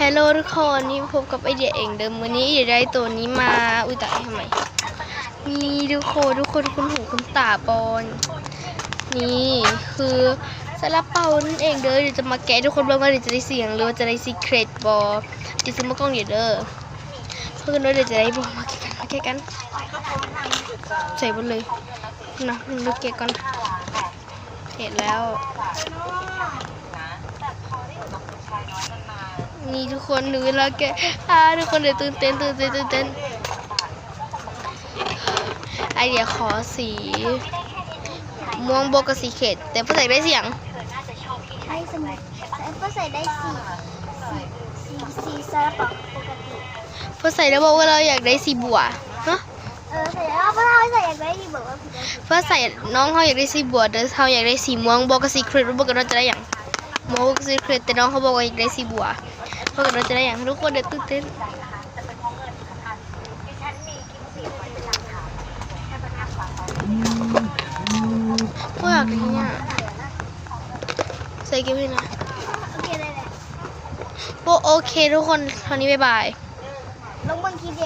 ฮัลโหลทุกคนนี่พบกับไอเดียเองเดิมวันนี้เดี๋ยวได้ตัวนี้มาอุ้ยตายทำไมนี่ทุกคนคุณหูคุณตาบอลนี่คือซาลาเปานั่นเองเด้อเดี๋ยวจะมาแกะทุกคนว่าเดี๋ยวจะได้เสียงหรือว่าจะได้ซีเครตบอลจะซื้อมากล้องเดี๋ยวเด้อเพื่อนด้วยเดี๋ยวจะได้บอกมาแกะกันใส่หมดเลยนะดูแกะก่อนเห็นแล้วนี่ทุกคนดูเวลาแกะทุกคนเดี๋ยวตื่นเต้นไอเดียขอสีม่วงบวกกับสีเขตแต่ผู้ใส่ได้เสียงได้สมุดก็ใส่ได้สีซาลาเปาปกติผู้ใส่แล้วบอกว่าเราอยากได้สีบัวเนาะใส่แล้วเพราะเราใส่อยากได้ที่บอกว่าเพื่อใส่น้องเขาอยากได้สีบัวเดี๋ยวเขาอยากได้สีม่วงบวกกับสีเขตรู้บอกกันเราจะได้อย่างม่วงบวกกับสีเขตแต่น้องเขาบอกว่าอยากได้สีบัวบอกกันเราจะได้อย่างทุกคนเดี๋ยวตื่นเต้นพวกอยากได้เนี่ยใส่เกมให้นะโอเคเลยแหละโอเคทุกคนตอนนี้บ๊ายบายลงบางที